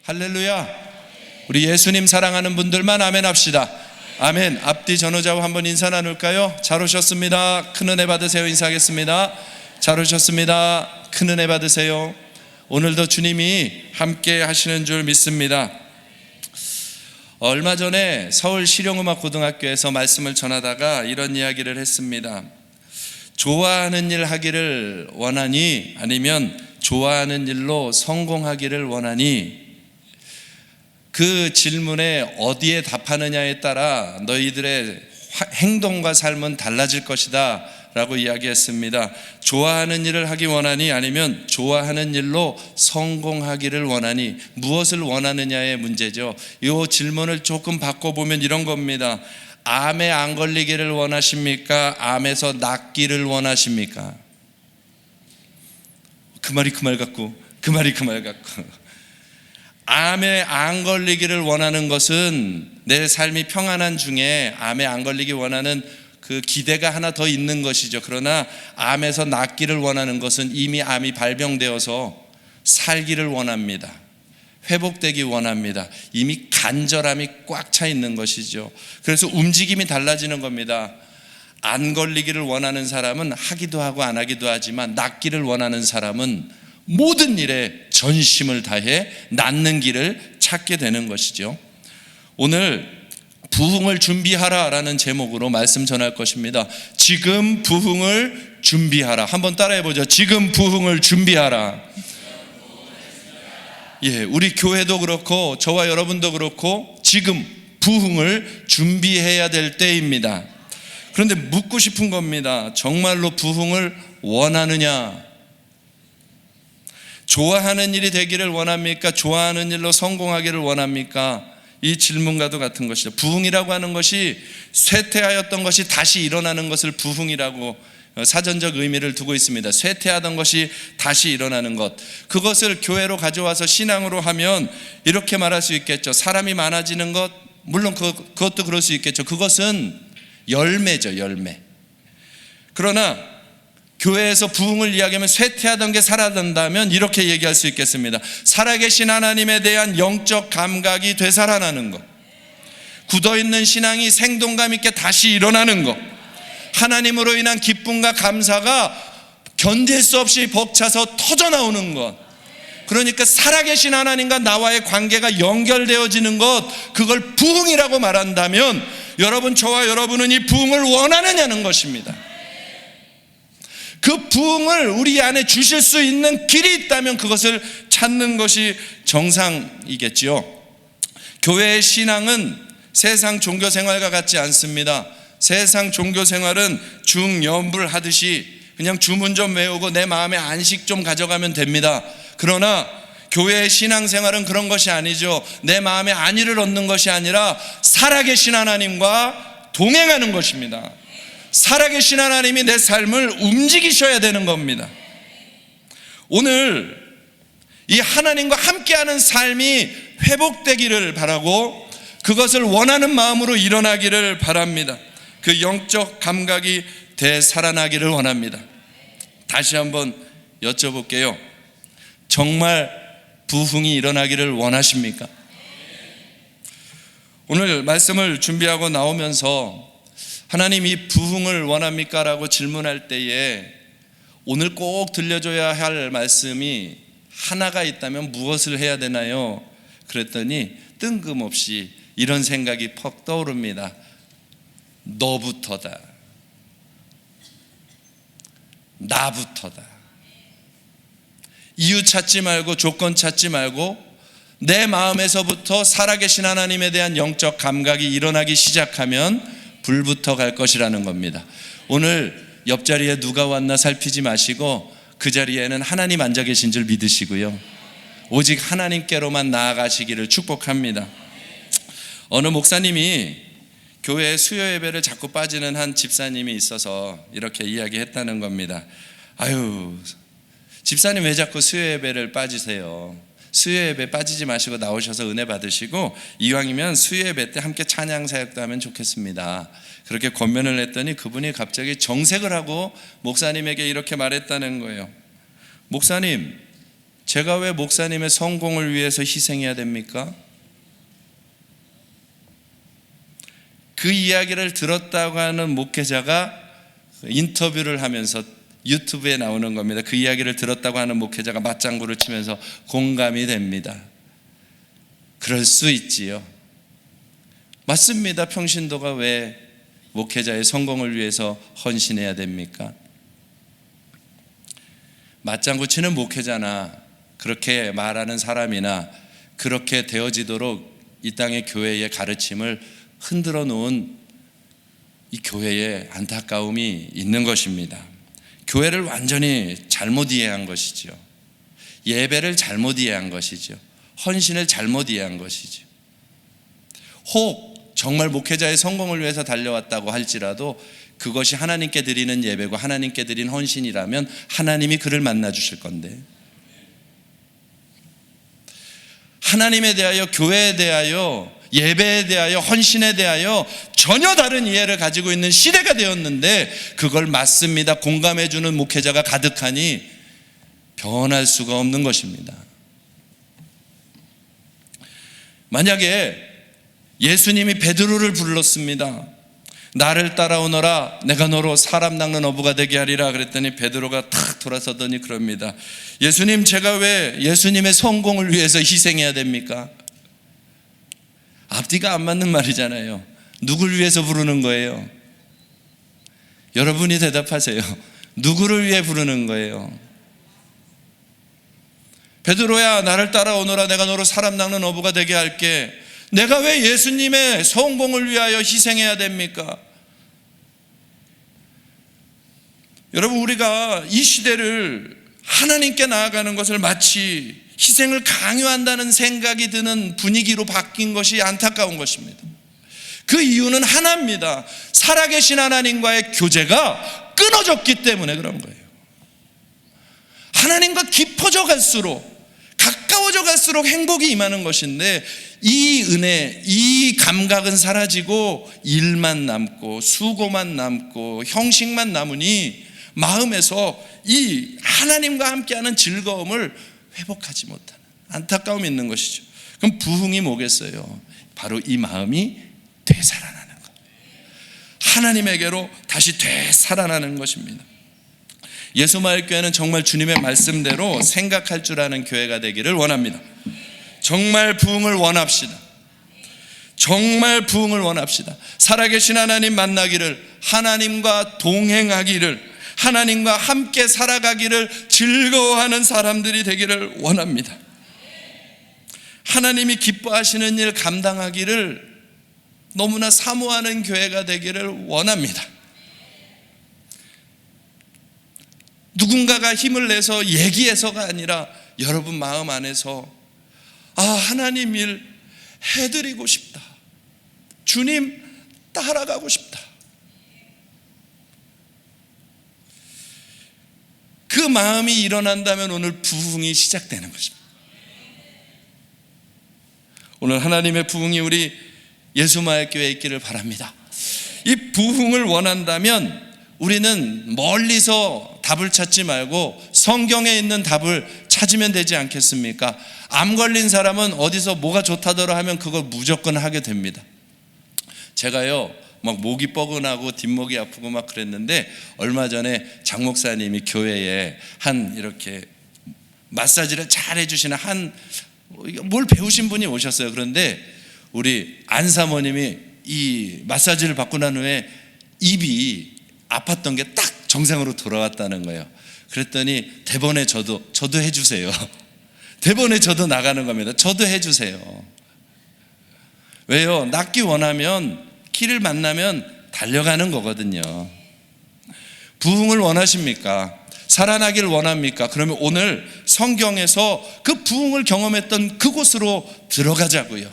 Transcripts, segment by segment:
할렐루야. 우리 예수님 사랑하는 분들만 아멘 합시다. 아멘. 앞뒤 전후좌우 한번 인사 나눌까요? 잘 오셨습니다. 큰 은혜 받으세요. 인사하겠습니다. 잘 오셨습니다. 큰 은혜 받으세요. 오늘도 주님이 함께 하시는 줄 믿습니다. 얼마 전에 서울 실용음악고등학교에서 말씀을 전하다가 이런 이야기를 했습니다. 좋아하는 일 하기를 원하니, 아니면 좋아하는 일로 성공하기를 원하니, 그 질문에 어디에 답하느냐에 따라 너희들의 행동과 삶은 달라질 것이다 라고 이야기했습니다. 좋아하는 일을 하기 원하니, 아니면 좋아하는 일로 성공하기를 원하니, 무엇을 원하느냐의 문제죠. 이 질문을 조금 바꿔보면 이런 겁니다. 암에 안 걸리기를 원하십니까? 암에서 낫기를 원하십니까? 그 말이 그 말 같고 그 말이 그 말 같고. 암에 안 걸리기를 원하는 것은 내 삶이 평안한 중에 암에 안 걸리기 원하는 그 기대가 하나 더 있는 것이죠. 그러나 암에서 낫기를 원하는 것은 이미 암이 발병되어서 살기를 원합니다. 회복되기 원합니다. 이미 간절함이 꽉 차 있는 것이죠. 그래서 움직임이 달라지는 겁니다. 안 걸리기를 원하는 사람은 하기도 하고 안 하기도 하지만, 낫기를 원하는 사람은 모든 일에 전심을 다해 낫는 길을 찾게 되는 것이죠. 오늘 부흥을 준비하라 라는 제목으로 말씀 전할 것입니다. 지금 부흥을 준비하라. 한번 따라해보죠. 지금 부흥을 준비하라. 예, 우리 교회도 그렇고 저와 여러분도 그렇고 지금 부흥을 준비해야 될 때입니다. 그런데 묻고 싶은 겁니다. 정말로 부흥을 원하느냐? 좋아하는 일이 되기를 원합니까? 좋아하는 일로 성공하기를 원합니까? 이 질문과도 같은 것이죠. 부흥이라고 하는 것이 쇠퇴하였던 것이 다시 일어나는 것을 부흥이라고 사전적 의미를 두고 있습니다. 쇠퇴하던 것이 다시 일어나는 것, 그것을 교회로 가져와서 신앙으로 하면 이렇게 말할 수 있겠죠. 사람이 많아지는 것, 물론 그것도 그럴 수 있겠죠. 그것은 열매죠, 열매. 그러나 교회에서 부흥을 이야기하면 쇠퇴하던 게 살아난다면 이렇게 얘기할 수 있겠습니다. 살아계신 하나님에 대한 영적 감각이 되살아나는 것, 굳어있는 신앙이 생동감 있게 다시 일어나는 것, 하나님으로 인한 기쁨과 감사가 견딜 수 없이 벅차서 터져나오는 것, 그러니까 살아계신 하나님과 나와의 관계가 연결되어지는 것, 그걸 부흥이라고 말한다면 여러분, 저와 여러분은 이 부흥을 원하느냐는 것입니다. 그 부흥을 우리 안에 주실 수 있는 길이 있다면 그것을 찾는 것이 정상이겠지요. 교회의 신앙은 세상 종교 생활과 같지 않습니다. 세상 종교 생활은 중연불 하듯이 그냥 주문 좀 외우고 내 마음에 안식 좀 가져가면 됩니다. 그러나 교회의 신앙생활은 그런 것이 아니죠. 내 마음에 안위를 얻는 것이 아니라 살아계신 하나님과 동행하는 것입니다. 살아계신 하나님이 내 삶을 움직이셔야 되는 겁니다. 오늘 이 하나님과 함께하는 삶이 회복되기를 바라고 그것을 원하는 마음으로 일어나기를 바랍니다. 그 영적 감각이 되살아나기를 원합니다. 다시 한번 여쭤볼게요. 정말 부흥이 일어나기를 원하십니까? 오늘 말씀을 준비하고 나오면서 하나님, 이 부흥을 원합니까? 라고 질문할 때에 오늘 꼭 들려줘야 할 말씀이 하나가 있다면 무엇을 해야 되나요? 그랬더니 뜬금없이 이런 생각이 퍽 떠오릅니다. 너부터다. 나부터다. 이유 찾지 말고 조건 찾지 말고 내 마음에서부터 살아계신 하나님에 대한 영적 감각이 일어나기 시작하면 불부터 갈 것이라는 겁니다. 오늘 옆자리에 누가 왔나 살피지 마시고 그 자리에는 하나님 앉아 계신 줄 믿으시고요, 오직 하나님께로만 나아가시기를 축복합니다. 어느 목사님이 교회 수요 예배를 자꾸 빠지는 한 집사님이 있어서 이렇게 이야기했다는 겁니다. 아유, 집사님 왜 자꾸 수요 예배를 빠지세요? 수요 예배 빠지지 마시고 나오셔서 은혜 받으시고 이왕이면 수요 예배 때 함께 찬양 사역도 하면 좋겠습니다. 그렇게 권면을 했더니 그분이 갑자기 정색을 하고 목사님에게 이렇게 말했다는 거예요. 목사님, 제가 왜 목사님의 성공을 위해서 희생해야 됩니까? 그 이야기를 들었다고 하는 목회자가 인터뷰를 하면서 유튜브에 나오는 겁니다. 그 이야기를 들었다고 하는 목회자가 맞장구를 치면서 공감이 됩니다. 그럴 수 있지요. 맞습니다. 평신도가 왜 목회자의 성공을 위해서 헌신해야 됩니까? 맞장구 치는 목회자나 그렇게 말하는 사람이나 그렇게 되어지도록 이 땅의 교회의 가르침을 흔들어 놓은 이 교회에 안타까움이 있는 것입니다. 교회를 완전히 잘못 이해한 것이죠. 예배를 잘못 이해한 것이죠. 헌신을 잘못 이해한 것이죠. 혹 정말 목회자의 성공을 위해서 달려왔다고 할지라도 그것이 하나님께 드리는 예배고 하나님께 드린 헌신이라면 하나님이 그를 만나 주실 건데, 하나님에 대하여, 교회에 대하여, 예배에 대하여, 헌신에 대하여 전혀 다른 이해를 가지고 있는 시대가 되었는데, 그걸 맞습니다, 공감해 주는 목회자가 가득하니 변할 수가 없는 것입니다. 만약에 예수님이 베드로를 불렀습니다. 나를 따라오너라, 내가 너로 사람 낚는 어부가 되게 하리라 그랬더니 베드로가 탁 돌아서더니 그럽니다. 예수님, 제가 왜 예수님의 성공을 위해서 희생해야 됩니까? 앞뒤가 안 맞는 말이잖아요. 누굴 위해서 부르는 거예요? 여러분이 대답하세요. 누구를 위해 부르는 거예요? 베드로야, 나를 따라오너라, 내가 너로 사람 낚는 어부가 되게 할게. 내가 왜 예수님의 성공을 위하여 희생해야 됩니까? 여러분, 우리가 이 시대를 하나님께 나아가는 것을 마치 희생을 강요한다는 생각이 드는 분위기로 바뀐 것이 안타까운 것입니다. 그 이유는 하나입니다. 살아계신 하나님과의 교제가 끊어졌기 때문에 그런 거예요. 하나님과 깊어져 갈수록, 가까워져 갈수록 행복이 임하는 것인데, 이 은혜, 이 감각은 사라지고 일만 남고 수고만 남고 형식만 남으니 마음에서 이 하나님과 함께하는 즐거움을 회복하지 못하는 안타까움이 있는 것이죠. 그럼 부흥이 뭐겠어요? 바로 이 마음이 되살아나는 것, 하나님에게로 다시 되살아나는 것입니다. 예수마을교회는 정말 주님의 말씀대로 생각할 줄 아는 교회가 되기를 원합니다. 정말 부흥을 원합시다. 정말 부흥을 원합시다. 살아계신 하나님 만나기를, 하나님과 동행하기를, 하나님과 함께 살아가기를 즐거워하는 사람들이 되기를 원합니다. 하나님이 기뻐하시는 일 감당하기를 너무나 사모하는 교회가 되기를 원합니다. 누군가가 힘을 내서 얘기해서가 아니라 여러분 마음 안에서, 아, 하나님 일 해드리고 싶다, 주님 따라가고 싶다, 그 마음이 일어난다면 오늘 부흥이 시작되는 것입니다. 오늘 하나님의 부흥이 우리 예수마을교회에 있기를 바랍니다. 이 부흥을 원한다면 우리는 멀리서 답을 찾지 말고 성경에 있는 답을 찾으면 되지 않겠습니까? 암 걸린 사람은 어디서 뭐가 좋다더라 하면 그걸 무조건 하게 됩니다. 제가요, 막 목이 뻐근하고 뒷목이 아프고 막 그랬는데, 얼마 전에 장 목사님이 교회에 한 이렇게 마사지를 잘 해주시는 뭘 배우신 분이 오셨어요. 그런데 우리 안 사모님이 이 마사지를 받고 난 후에 입이 아팠던 게 딱 정상으로 돌아왔다는 거예요. 그랬더니 대본에 저도 해주세요. 대본에 저도 나가는 겁니다. 저도 해주세요. 왜요? 낫기 원하면, 길을 만나면 달려가는 거거든요. 부흥을 원하십니까? 살아나길 원합니까? 그러면 오늘 성경에서 그 부흥을 경험했던 그곳으로 들어가자고요.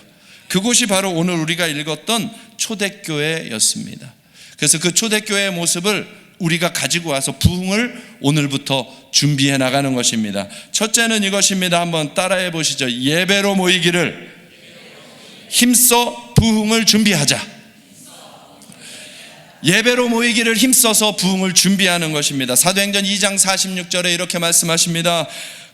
그곳이 바로 오늘 우리가 읽었던 초대교회였습니다. 그래서 그 초대교회의 모습을 우리가 가지고 와서 부흥을 오늘부터 준비해 나가는 것입니다. 첫째는 이것입니다. 한번 따라해 보시죠. 예배로 모이기를 힘써 부흥을 준비하자. 예배로 모이기를 힘써서 부흥을 준비하는 것입니다. 사도행전 2장 46절에 이렇게 말씀하십니다.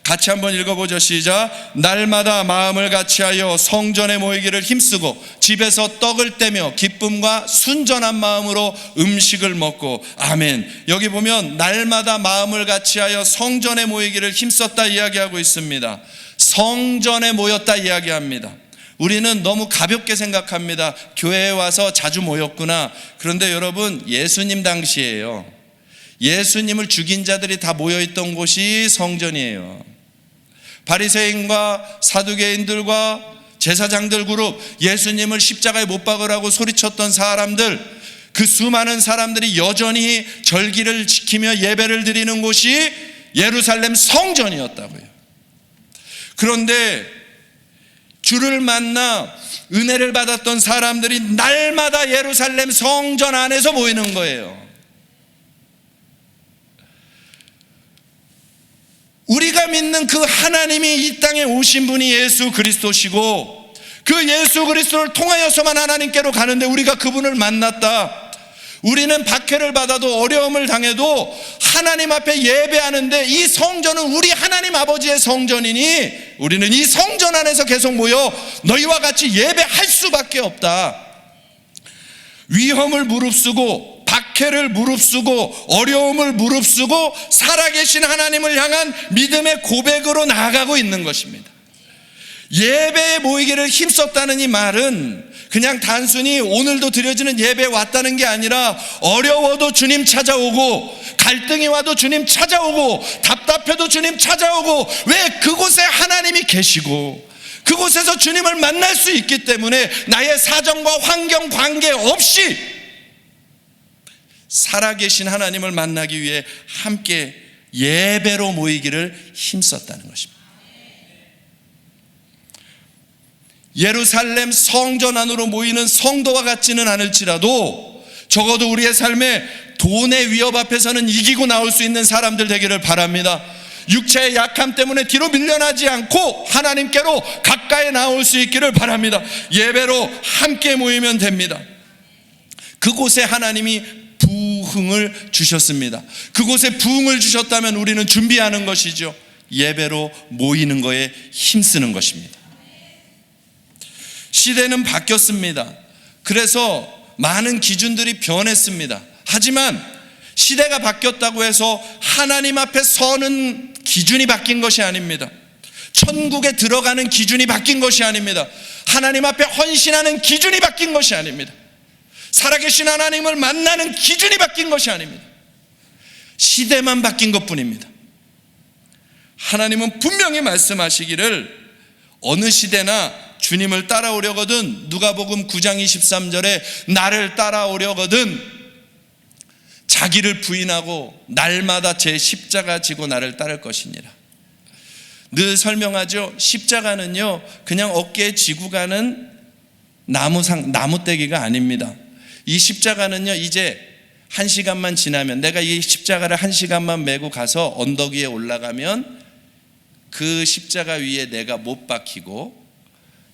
같이 한번 읽어보죠. 시작. 날마다 마음을 같이하여 성전에 모이기를 힘쓰고 집에서 떡을 떼며 기쁨과 순전한 마음으로 음식을 먹고. 아멘. 여기 보면 날마다 마음을 같이하여 성전에 모이기를 힘썼다 이야기하고 있습니다. 성전에 모였다 이야기합니다. 우리는 너무 가볍게 생각합니다. 교회에 와서 자주 모였구나. 그런데 여러분, 예수님 당시에요, 예수님을 죽인 자들이 다 모여있던 곳이 성전이에요. 바리새인과 사두개인들과 제사장들 그룹, 예수님을 십자가에 못 박으라고 소리쳤던 사람들, 그 수많은 사람들이 여전히 절기를 지키며 예배를 드리는 곳이 예루살렘 성전이었다고요. 그런데 주를 만나 은혜를 받았던 사람들이 날마다 예루살렘 성전 안에서 모이는 거예요. 우리가 믿는 그 하나님이 이 땅에 오신 분이 예수 그리스도시고, 그 예수 그리스도를 통하여서만 하나님께로 가는데 우리가 그분을 만났다. 우리는 박해를 받아도 어려움을 당해도 하나님 앞에 예배하는데 이 성전은 우리 하나님 아버지의 성전이니 우리는 이 성전 안에서 계속 모여 너희와 같이 예배할 수밖에 없다. 위험을 무릅쓰고 박해를 무릅쓰고 어려움을 무릅쓰고 살아계신 하나님을 향한 믿음의 고백으로 나아가고 있는 것입니다. 예배에 모이기를 힘썼다는 이 말은 그냥 단순히 오늘도 드려지는 예배에 왔다는 게 아니라 어려워도 주님 찾아오고 갈등이 와도 주님 찾아오고 답답해도 주님 찾아오고, 왜? 그곳에 하나님이 계시고 그곳에서 주님을 만날 수 있기 때문에 나의 사정과 환경 관계없이 살아계신 하나님을 만나기 위해 함께 예배로 모이기를 힘썼다는 것입니다. 예루살렘 성전 안으로 모이는 성도와 같지는 않을지라도 적어도 우리의 삶에 돈의 위협 앞에서는 이기고 나올 수 있는 사람들 되기를 바랍니다. 육체의 약함 때문에 뒤로 밀려나지 않고 하나님께로 가까이 나올 수 있기를 바랍니다. 예배로 함께 모이면 됩니다. 그곳에 하나님이 부흥을 주셨습니다. 그곳에 부흥을 주셨다면 우리는 준비하는 것이죠. 예배로 모이는 거에 힘쓰는 것입니다. 시대는 바뀌었습니다. 그래서 많은 기준들이 변했습니다. 하지만 시대가 바뀌었다고 해서 하나님 앞에 서는 기준이 바뀐 것이 아닙니다. 천국에 들어가는 기준이 바뀐 것이 아닙니다. 하나님 앞에 헌신하는 기준이 바뀐 것이 아닙니다. 살아계신 하나님을 만나는 기준이 바뀐 것이 아닙니다. 시대만 바뀐 것뿐입니다. 하나님은 분명히 말씀하시기를 어느 시대나 주님을 따라오려거든, 누가복음 9장 23절에 나를 따라오려거든 자기를 부인하고 날마다 제 십자가 지고 나를 따를 것이니라. 늘 설명하죠. 십자가는요 그냥 어깨에 지고 가는 나무떼기가 아닙니다. 이 십자가는요 이제 1시간만 지나면, 내가 이 십자가를 1시간만 메고 가서 언덕 위에 올라가면 그 십자가 위에 내가 못 박히고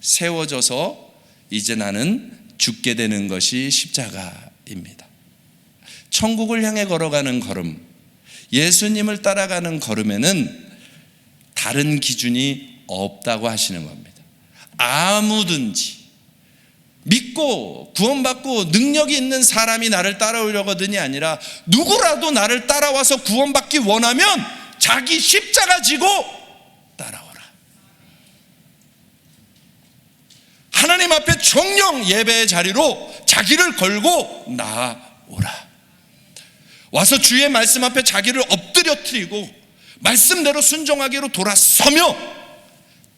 세워져서 이제 나는 죽게 되는 것이 십자가입니다. 천국을 향해 걸어가는 걸음, 예수님을 따라가는 걸음에는 다른 기준이 없다고 하시는 겁니다. 아무든지 믿고 구원받고 능력이 있는 사람이 나를 따라오려거든이 아니라 누구라도 나를 따라와서 구원받기 원하면 자기 십자가 지고 따라오라. 하나님 앞에 정령 예배의 자리로 자기를 걸고 나아오라. 와서 주의 말씀 앞에 자기를 엎드려뜨리고 말씀대로 순종하기로 돌아서며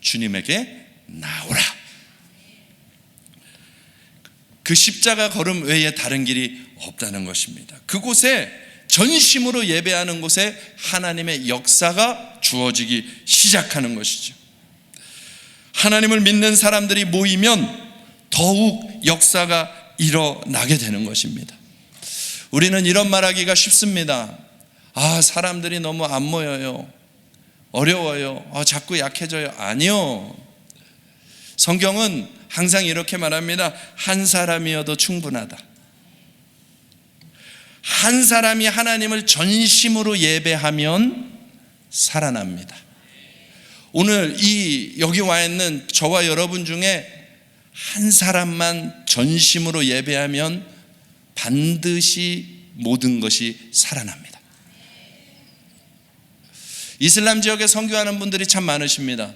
주님에게 나오라. 그 십자가 걸음 외에 다른 길이 없다는 것입니다. 그곳에 전심으로 예배하는 곳에 하나님의 역사가 주어지기 시작하는 것이죠. 하나님을 믿는 사람들이 모이면 더욱 역사가 일어나게 되는 것입니다. 우리는 이런 말하기가 쉽습니다. 사람들이 너무 안 모여요. 어려워요. 자꾸 약해져요. 아니요. 성경은 항상 이렇게 말합니다. 한 사람이어도 충분하다. 한 사람이 하나님을 전심으로 예배하면 살아납니다. 오늘 여기 와 있는 저와 여러분 중에 한 사람만 전심으로 예배하면 반드시 모든 것이 살아납니다. 이슬람 지역에 선교하는 분들이 참 많으십니다.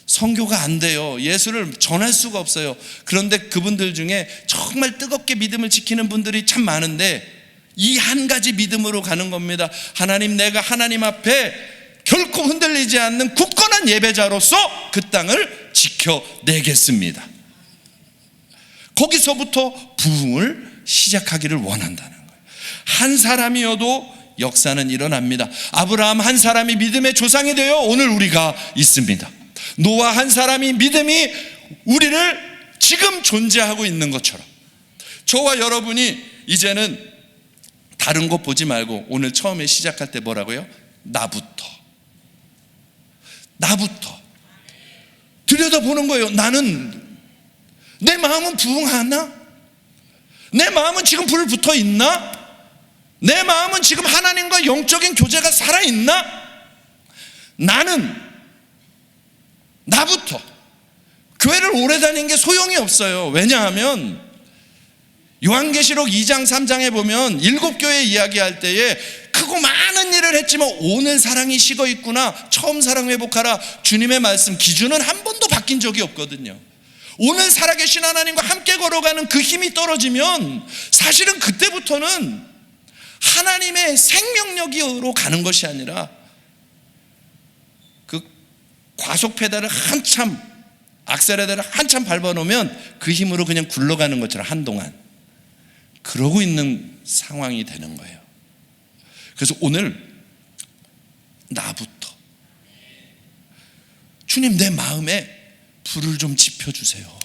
선교가 안 돼요. 예수를 전할 수가 없어요. 그런데 그분들 중에 정말 뜨겁게 믿음을 지키는 분들이 참 많은데 이 한 가지 믿음으로 가는 겁니다. 하나님, 내가 하나님 앞에 결코 흔들리지 않는 굳건한 예배자로서 그 땅을 지켜내겠습니다. 거기서부터 부흥을 시작하기를 원한다는 거예요. 한 사람이어도 역사는 일어납니다. 아브라함 한 사람이 믿음의 조상이 되어 오늘 우리가 있습니다. 노아 한 사람이 믿음이 우리를 지금 존재하고 있는 것처럼 저와 여러분이 이제는 다른 것 보지 말고 오늘 처음에 시작할 때 뭐라고요? 나부터 들여다보는 거예요. 내 마음은 부흥하나? 내 마음은 지금 불 붙어 있나? 내 마음은 지금 하나님과 영적인 교제가 살아있나? 나부터 교회를 오래 다닌 게 소용이 없어요. 왜냐하면 요한계시록 2장 3장에 보면 7교회 이야기할 때에 크고 많은 일을 했지만 오늘 사랑이 식어 있구나, 처음 사랑 회복하라, 주님의 말씀 기준은 한 번도 바뀐 적이 없거든요. 오늘 살아계신 하나님과 함께 걸어가는 그 힘이 떨어지면 사실은 그때부터는 하나님의 생명력으로 가는 것이 아니라 그 과속 페달을 악셀레다를 한참 밟아놓으면 그 힘으로 그냥 굴러가는 것처럼 한동안 그러고 있는 상황이 되는 거예요. 그래서 오늘 나부터 주님, 내 마음에 불을 좀 지펴주세요.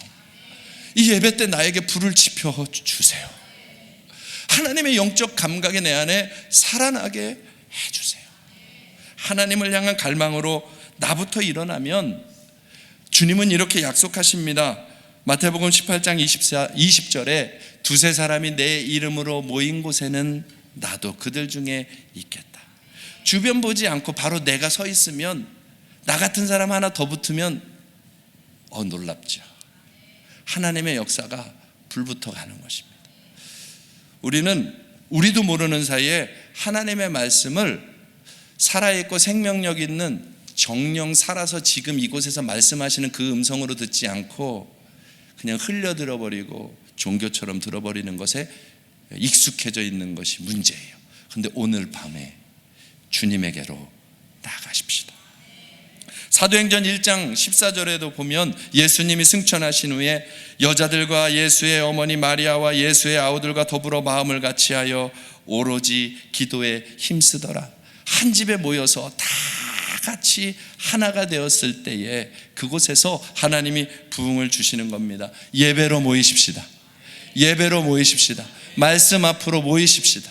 이 예배 때 나에게 불을 지펴주세요. 하나님의 영적 감각이 내 안에 살아나게 해주세요. 하나님을 향한 갈망으로 나부터 일어나면 주님은 이렇게 약속하십니다. 마태복음 18장 20절에 두세 사람이 내 이름으로 모인 곳에는 나도 그들 중에 있겠다. 주변 보지 않고 바로 내가 서 있으면 나 같은 사람 하나 더 붙으면 놀랍죠. 하나님의 역사가 불붙어 가는 것입니다. 우리도 모르는 사이에 하나님의 말씀을 살아있고 생명력 있는 정령 살아서 지금 이곳에서 말씀하시는 그 음성으로 듣지 않고 그냥 흘려들어 버리고 종교처럼 들어버리는 것에 익숙해져 있는 것이 문제예요. 그런데 오늘 밤에 주님에게로 나아가십시다. 사도행전 1장 14절에도 보면 예수님이 승천하신 후에 여자들과 예수의 어머니 마리아와 예수의 아우들과 더불어 마음을 같이하여 오로지 기도에 힘쓰더라. 한 집에 모여서 다 같이 하나가 되었을 때에 그곳에서 하나님이 부흥을 주시는 겁니다. 예배로 모이십시다. 예배로 모이십시다. 말씀 앞으로 모이십시다.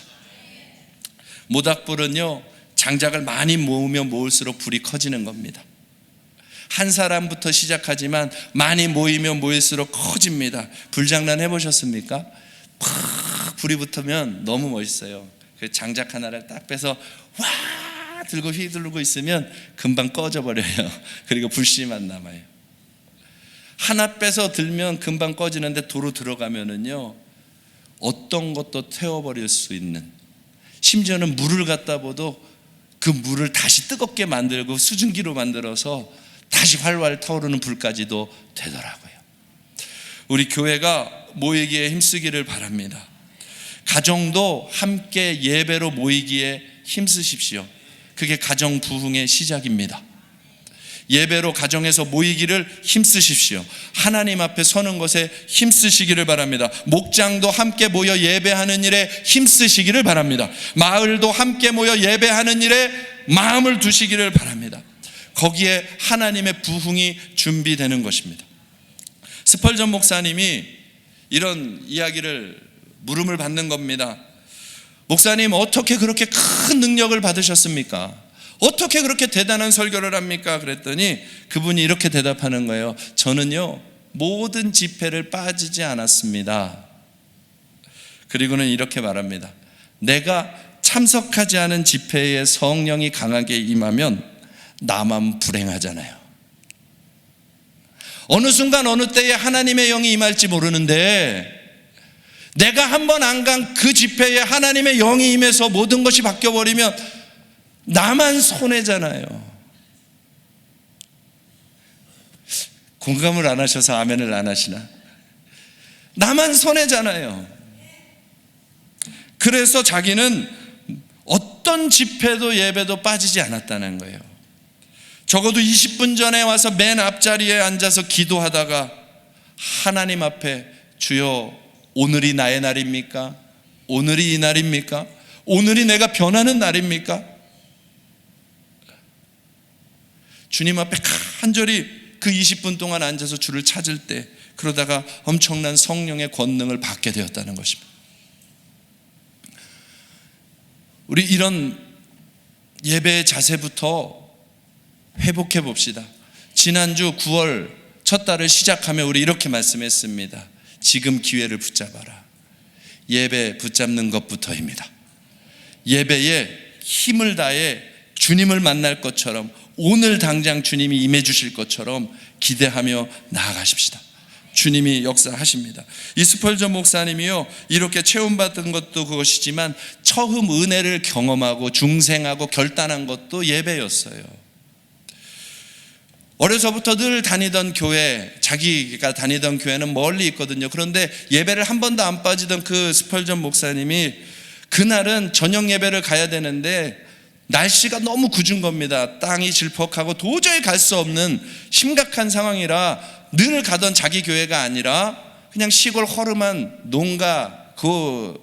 모닥불은요, 장작을 많이 모으면 모을수록 불이 커지는 겁니다. 한 사람부터 시작하지만 많이 모이면 모일수록 커집니다. 불장난 해보셨습니까? 팍 불이 붙으면 너무 멋있어요. 그 장작 하나를 딱 빼서 와 들고 휘두르고 있으면 금방 꺼져버려요. 그리고 불씨만 남아요. 하나 빼서 들면 금방 꺼지는데 도로 들어가면은요, 어떤 것도 태워버릴 수 있는, 심지어는 물을 갖다 봐도 그 물을 다시 뜨겁게 만들고 수증기로 만들어서 다시 활활 타오르는 불까지도 되더라고요. 우리 교회가 모이기에 힘쓰기를 바랍니다. 가정도 함께 예배로 모이기에 힘쓰십시오. 그게 가정 부흥의 시작입니다. 예배로 가정에서 모이기를 힘쓰십시오. 하나님 앞에 서는 것에 힘쓰시기를 바랍니다. 목장도 함께 모여 예배하는 일에 힘쓰시기를 바랍니다. 마을도 함께 모여 예배하는 일에 마음을 두시기를 바랍니다. 거기에 하나님의 부흥이 준비되는 것입니다. 스펄전 목사님이 이런 이야기를 물음을 받는 겁니다. 목사님, 어떻게 그렇게 큰 능력을 받으셨습니까? 어떻게 그렇게 대단한 설교를 합니까? 그랬더니 그분이 이렇게 대답하는 거예요. 저는요, 모든 집회를 빠지지 않았습니다. 그리고는 이렇게 말합니다. 내가 참석하지 않은 집회에 성령이 강하게 임하면 나만 불행하잖아요. 어느 순간 어느 때에 하나님의 영이 임할지 모르는데 내가 한 번 안 간 그 집회에 하나님의 영이 임해서 모든 것이 바뀌어버리면 나만 손해잖아요. 공감을 안 하셔서 아멘을 안 하시나? 나만 손해잖아요. 그래서 자기는 어떤 집회도 예배도 빠지지 않았다는 거예요. 적어도 20분 전에 와서 맨 앞자리에 앉아서 기도하다가 하나님 앞에 주여 오늘이 나의 날입니까? 오늘이 이 날입니까? 오늘이 내가 변하는 날입니까? 주님 앞에 간절히 그 20분 동안 앉아서 주를 찾을 때 그러다가 엄청난 성령의 권능을 받게 되었다는 것입니다. 우리 이런 예배의 자세부터 회복해 봅시다. 지난주 9월 첫 달을 시작하며 우리 이렇게 말씀했습니다. 지금 기회를 붙잡아라. 예배 붙잡는 것부터입니다. 예배에 힘을 다해 주님을 만날 것처럼 오늘 당장 주님이 임해 주실 것처럼 기대하며 나아가십시다. 주님이 역사하십니다. 이 스펄전 목사님이요 이렇게 체험받은 것도 그것이지만 처음 은혜를 경험하고 중생하고 결단한 것도 예배였어요. 어려서부터 늘 다니던 교회, 자기가 다니던 교회는 멀리 있거든요. 그런데 예배를 한 번도 안 빠지던 그 스펄전 목사님이 그날은 저녁 예배를 가야 되는데 날씨가 너무 궂은 겁니다. 땅이 질퍽하고 도저히 갈 수 없는 심각한 상황이라 늘 가던 자기 교회가 아니라 그냥 시골 허름한 농가 그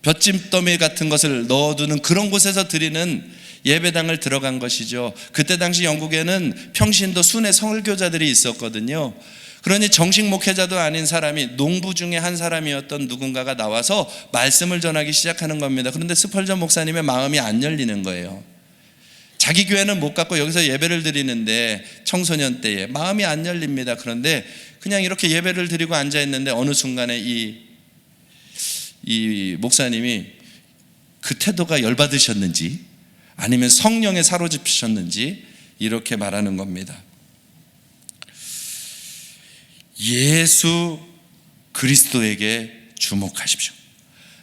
볏짚더미 같은 것을 넣어두는 그런 곳에서 드리는 예배당을 들어간 것이죠. 그때 당시 영국에는 평신도 순회 설교자들이 있었거든요. 그러니 정식 목회자도 아닌 사람이 농부 중에 한 사람이었던 누군가가 나와서 말씀을 전하기 시작하는 겁니다. 그런데 스펄전 목사님의 마음이 안 열리는 거예요. 자기 교회는 못 갔고 여기서 예배를 드리는데 청소년 때에 마음이 안 열립니다. 그런데 그냥 이렇게 예배를 드리고 앉아있는데 어느 순간에 이 목사님이 그 태도가 열받으셨는지 아니면 성령에 사로잡히셨는지 이렇게 말하는 겁니다. 예수 그리스도에게 주목하십시오.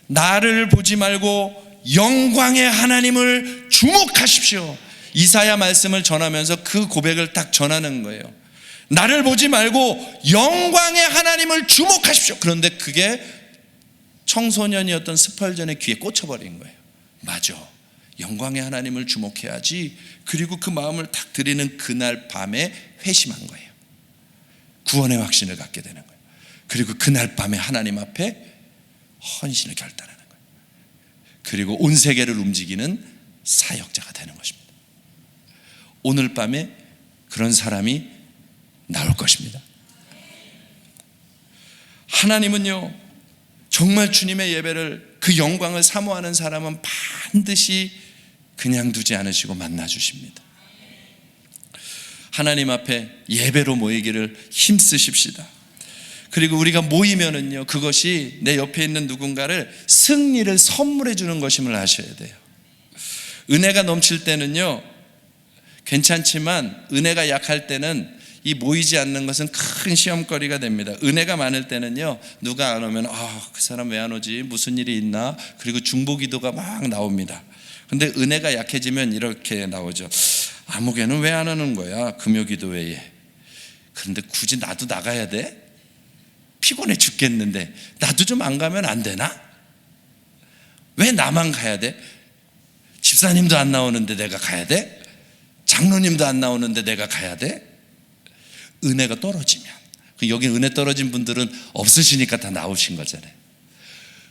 나를 보지 말고 영광의 하나님을 주목하십시오. 이사야 말씀을 전하면서 그 고백을 딱 전하는 거예요. 나를 보지 말고 영광의 하나님을 주목하십시오. 그런데 그게 청소년이었던 스펄전의 귀에 꽂혀버린 거예요. 맞아, 영광의 하나님을 주목해야지. 그리고 그 마음을 딱 드리는 그날 밤에 회심한 거예요. 구원의 확신을 갖게 되는 거예요. 그리고 그날 밤에 하나님 앞에 헌신을 결단하는 거예요. 그리고 온 세계를 움직이는 사역자가 되는 것입니다. 오늘 밤에 그런 사람이 나올 것입니다. 하나님은요 정말 주님의 예배를 그 영광을 사모하는 사람은 반드시 그냥 두지 않으시고 만나주십니다. 하나님 앞에 예배로 모이기를 힘쓰십시다. 그리고 우리가 모이면은요 그것이 내 옆에 있는 누군가를 승리를 선물해 주는 것임을 아셔야 돼요. 은혜가 넘칠 때는요 괜찮지만 은혜가 약할 때는 이 모이지 않는 것은 큰 시험거리가 됩니다. 은혜가 많을 때는요 누가 안 오면 그 사람 왜 안 오지? 무슨 일이 있나? 그리고 중보기도가 막 나옵니다. 근데 은혜가 약해지면 이렇게 나오죠. 아무개는 왜 안 오는 거야? 금요기도 외에. 그런데 굳이 나도 나가야 돼? 피곤해 죽겠는데 나도 좀 안 가면 안 되나? 왜 나만 가야 돼? 집사님도 안 나오는데 내가 가야 돼? 장로님도 안 나오는데 내가 가야 돼? 은혜가 떨어지면, 여기 은혜 떨어진 분들은 없으시니까 다 나오신 거잖아요.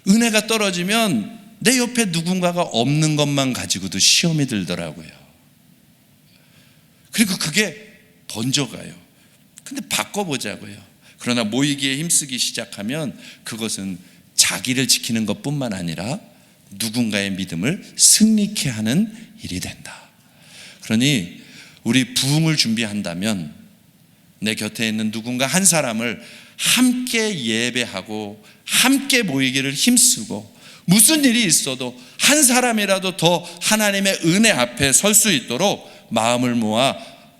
은혜가 떨어지면 내 옆에 누군가가 없는 것만 가지고도 시험이 들더라고요. 그리고 그게 번져가요. 근데 바꿔보자고요. 그러나 모이기에 힘쓰기 시작하면 그것은 자기를 지키는 것뿐만 아니라 누군가의 믿음을 승리케 하는 일이 된다. 그러니 우리 부흥을 준비한다면 내 곁에 있는 누군가 한 사람을 함께 예배하고 함께 모이기를 힘쓰고 무슨 일이 있어도 한 사람이라도 더 하나님의 은혜 앞에 설 수 있도록 마음을 모아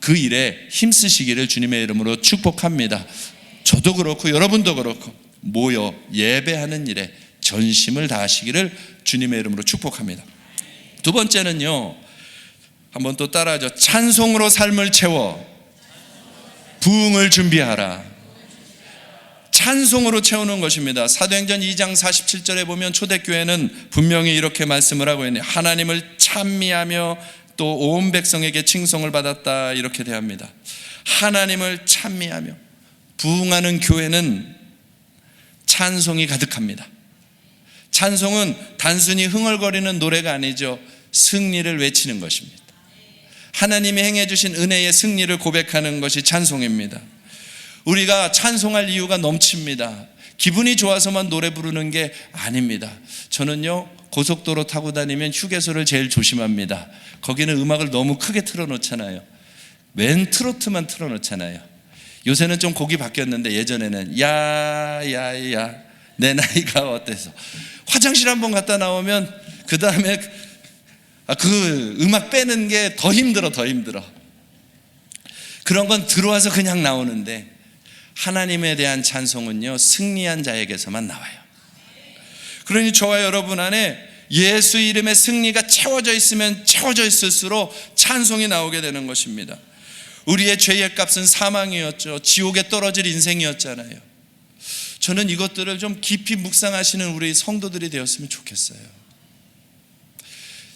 그 일에 힘쓰시기를 주님의 이름으로 축복합니다. 저도 그렇고 여러분도 그렇고 모여 예배하는 일에 전심을 다하시기를 주님의 이름으로 축복합니다. 두 번째는요, 한번 또 따라하죠. 찬송으로 삶을 채워 부흥을 준비하라. 찬송으로 채우는 것입니다. 사도행전 2장 47절에 보면 초대교회는 분명히 이렇게 말씀을 하고 있네요. 하나님을 찬미하며 또 온 백성에게 칭송을 받았다, 이렇게 대합니다. 하나님을 찬미하며 부흥하는 교회는 찬송이 가득합니다. 찬송은 단순히 흥얼거리는 노래가 아니죠. 승리를 외치는 것입니다. 하나님이 행해 주신 은혜의 승리를 고백하는 것이 찬송입니다. 우리가 찬송할 이유가 넘칩니다. 기분이 좋아서만 노래 부르는 게 아닙니다. 저는요, 고속도로 타고 다니면 휴게소를 제일 조심합니다. 거기는 음악을 너무 크게 틀어놓잖아요. 웬 트로트만 틀어놓잖아요. 요새는 좀 곡이 바뀌었는데 예전에는 야야야 내 나이가 어때서, 화장실 한번 갔다 나오면 그 다음에 그 음악 빼는 게 더 힘들어. 그런 건 들어와서 그냥 나오는데, 하나님에 대한 찬송은요, 승리한 자에게서만 나와요. 그러니 저와 여러분 안에 예수 이름의 승리가 채워져 있으면 채워져 있을수록 찬송이 나오게 되는 것입니다. 우리의 죄의 값은 사망이었죠. 지옥에 떨어질 인생이었잖아요. 저는 이것들을 좀 깊이 묵상하시는 우리 성도들이 되었으면 좋겠어요.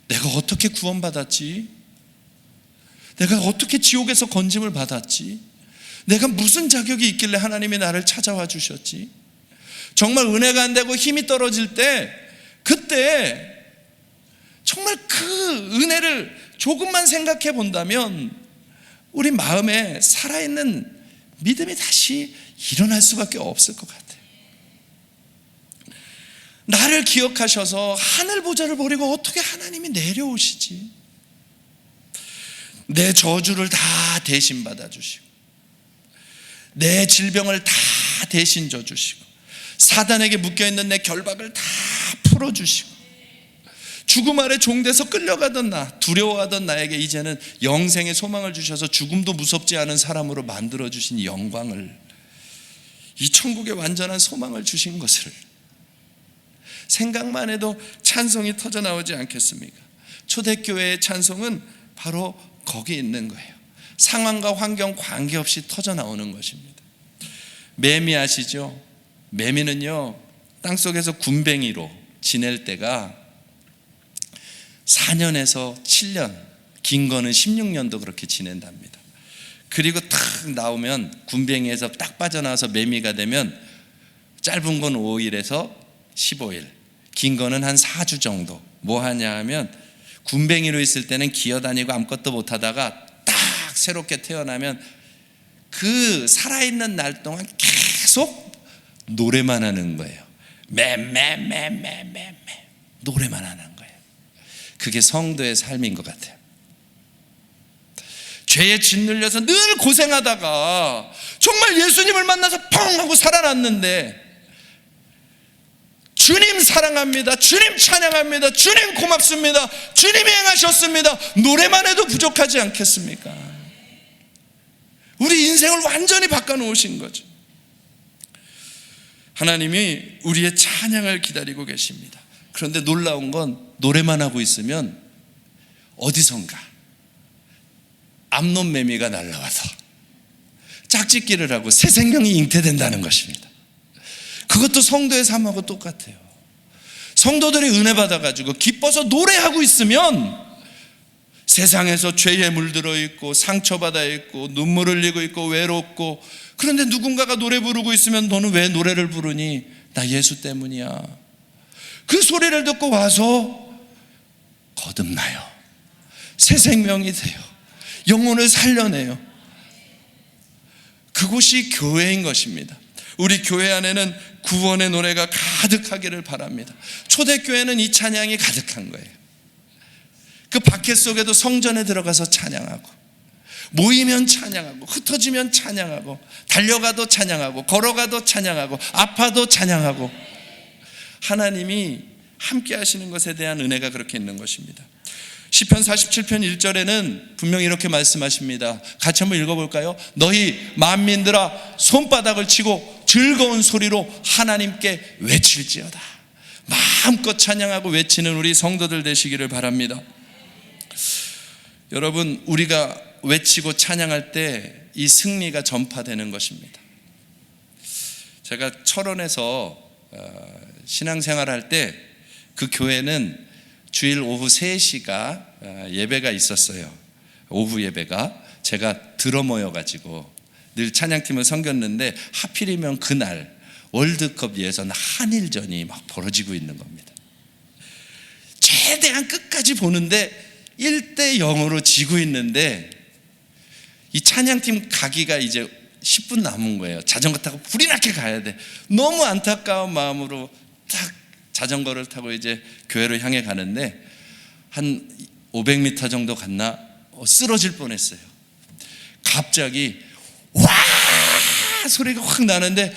내가 어떻게 구원받았지? 내가 어떻게 지옥에서 건짐을 받았지? 내가 무슨 자격이 있길래 하나님이 나를 찾아와 주셨지? 정말 은혜가 안 되고 힘이 떨어질 때, 그때 정말 그 은혜를 조금만 생각해 본다면 우리 마음에 살아있는 믿음이 다시 일어날 수밖에 없을 것 같아요. 나를 기억하셔서 하늘 보좌를 버리고 어떻게 하나님이 내려오시지? 내 저주를 다 대신 받아주시고, 내 질병을 다 대신 져주시고, 사단에게 묶여있는 내 결박을 다 풀어주시고, 죽음 아래 종돼서 끌려가던 나, 두려워하던 나에게 이제는 영생의 소망을 주셔서 죽음도 무섭지 않은 사람으로 만들어주신 영광을, 이 천국의 완전한 소망을 주신 것을 생각만 해도 찬송이 터져나오지 않겠습니까? 초대교회의 찬송은 바로 거기 있는 거예요. 상황과 환경 관계없이 터져나오는 것입니다. 매미 아시죠? 매미는요, 땅속에서 군뱅이로 지낼 때가 4년에서 7년, 긴 거는 16년도 그렇게 지낸답니다. 그리고 탁 나오면, 군뱅이에서 딱 빠져나와서 매미가 되면 짧은 건 5일에서 15일, 긴 거는 한 4주 정도. 뭐 하냐 하면, 군뱅이로 있을 때는 기어다니고 아무것도 못하다가 딱 새롭게 태어나면 그 살아있는 날 동안 계속 노래만 하는 거예요. 매매매매매매 노래만 하는 거예요. 그게 성도의 삶인 것 같아요. 죄에 짓눌려서 늘 고생하다가 정말 예수님을 만나서 펑 하고 살아났는데, 주님 사랑합니다, 주님 찬양합니다, 주님 고맙습니다, 주님이 행하셨습니다, 노래만 해도 부족하지 않겠습니까? 우리 인생을 완전히 바꿔놓으신 거죠. 하나님이 우리의 찬양을 기다리고 계십니다. 그런데 놀라운 건, 노래만 하고 있으면 어디선가 암놈 매미가 날라와서 짝짓기를 하고 새 생명이 잉태된다는 것입니다. 그것도 성도의 삶하고 똑같아요. 성도들이 은혜 받아가지고 기뻐서 노래하고 있으면 세상에서 죄에 물들어 있고 상처받아 있고 눈물 흘리고 있고 외롭고, 그런데 누군가가 노래 부르고 있으면 너는 왜 노래를 부르니? 나 예수 때문이야. 그 소리를 듣고 와서 거듭나요. 새 생명이 돼요. 영혼을 살려내요. 그곳이 교회인 것입니다. 우리 교회 안에는 구원의 노래가 가득하기를 바랍니다. 초대교회는 이 찬양이 가득한 거예요. 그 밖에 속에도 성전에 들어가서 찬양하고, 모이면 찬양하고, 흩어지면 찬양하고, 달려가도 찬양하고, 걸어가도 찬양하고, 아파도 찬양하고, 하나님이 함께 하시는 것에 대한 은혜가 그렇게 있는 것입니다. 시편 47편 1절에는 분명히 이렇게 말씀하십니다. 같이 한번 읽어볼까요? 너희 만민들아 손바닥을 치고 즐거운 소리로 하나님께 외칠지어다. 마음껏 찬양하고 외치는 우리 성도들 되시기를 바랍니다. 여러분, 우리가 외치고 찬양할 때 이 승리가 전파되는 것입니다. 제가 철원에서 신앙생활할 때 그 교회는 주일 오후 3시가 예배가 있었어요. 오후 예배가. 제가 들어 모여가지고 늘 찬양팀을 섬겼는데 하필이면 그날 월드컵 예선 한일전이 막 벌어지고 있는 겁니다. 최대한 끝까지 보는데 1-0으로 지고 있는데 이 찬양팀 가기가 이제 10분 남은 거예요. 자전거 타고 불이 나게 가야 돼. 너무 안타까운 마음으로 딱 자전거를 타고 이제 교회로 향해 가는데 한 500m 정도 갔나 쓰러질 뻔했어요. 갑자기 와 소리가 확 나는데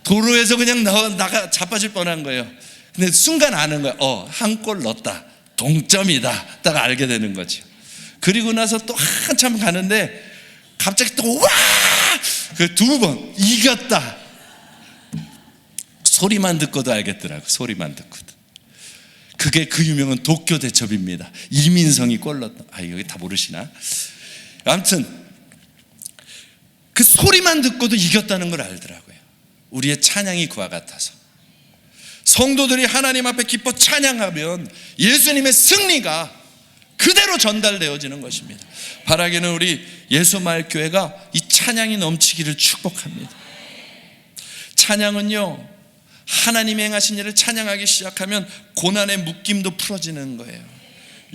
도로에서 그냥 나가 자빠질 뻔한 거예요. 근데 순간 아는 거예요. 한 골 넣었다. 동점이다. 딱 알게 되는 거죠. 그리고 나서 또 한참 가는데 갑자기 또 와! 그 2번 이겼다. 소리만 듣고도 알겠더라고. 소리만 듣고도. 그게 그 유명한 도쿄 대첩입니다. 이민성이 골 넣었다. 여기 다 모르시나? 아무튼 그 소리만 듣고도 이겼다는 걸 알더라고요. 우리의 찬양이 그와 같아서 성도들이 하나님 앞에 기뻐 찬양하면 예수님의 승리가 그대로 전달되어지는 것입니다. 바라기는 우리 예수마을교회가 이 찬양이 넘치기를 축복합니다. 찬양은요, 하나님이 행하신 일을 찬양하기 시작하면 고난의 묶임도 풀어지는 거예요.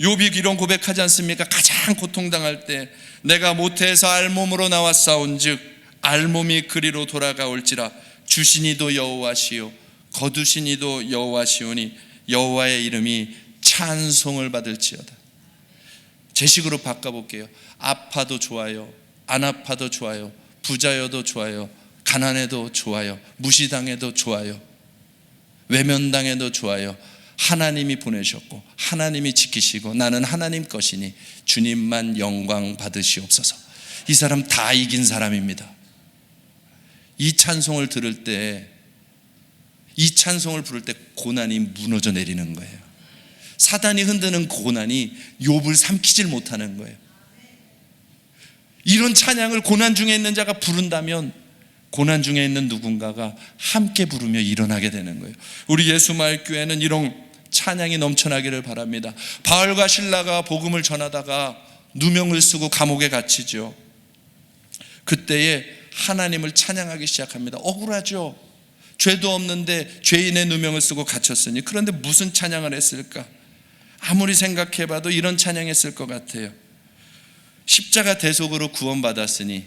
욥이 이런 고백하지 않습니까? 가장 고통당할 때 내가 모태에서 알몸으로 나왔사온즉 알몸이 그리로 돌아가올지라 주시니도 여호와시요 거두시니도 여호와시오니 여호와의 이름이 찬송을 받을지어다. 제 식으로 바꿔볼게요. 아파도 좋아요, 안 아파도 좋아요, 부자여도 좋아요, 가난해도 좋아요, 무시당해도 좋아요, 외면당해도 좋아요. 하나님이 보내셨고 하나님이 지키시고 나는 하나님 것이니 주님만 영광 받으시옵소서. 이 사람 다 이긴 사람입니다. 이 찬송을 들을 때, 이 찬송을 부를 때 고난이 무너져 내리는 거예요. 사단이 흔드는 고난이 욥을 삼키질 못하는 거예요. 이런 찬양을 고난 중에 있는 자가 부른다면 고난 중에 있는 누군가가 함께 부르며 일어나게 되는 거예요. 우리 예수마을교회는 이런 찬양이 넘쳐나기를 바랍니다. 바울과 실라가 복음을 전하다가 누명을 쓰고 감옥에 갇히죠. 그때에 하나님을 찬양하기 시작합니다. 억울하죠. 죄도 없는데 죄인의 누명을 쓰고 갇혔으니. 그런데 무슨 찬양을 했을까? 아무리 생각해봐도 이런 찬양했을 것 같아요. 십자가 대속으로 구원받았으니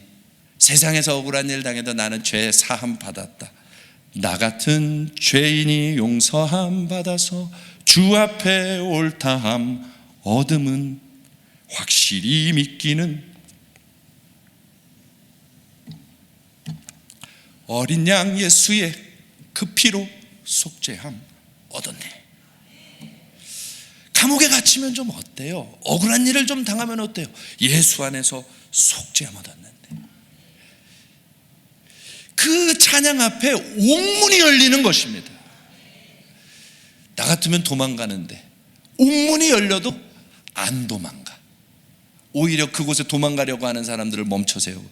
세상에서 억울한 일 당해도 나는 죄 사함 받았다. 나 같은 죄인이 용서함 받아서 주 앞에 옳다함 얻음은 확실히 믿기는 어린 양 예수의 그 피로 속죄함 얻었네. 감옥에 갇히면 좀 어때요? 억울한 일을 좀 당하면 어때요? 예수 안에서 속죄함 얻었는데. 그 찬양 앞에 옥문이 열리는 것입니다. 나 같으면 도망가는데 옥문이 열려도 안 도망가. 오히려 그곳에 도망가려고 하는 사람들을 멈춰세우고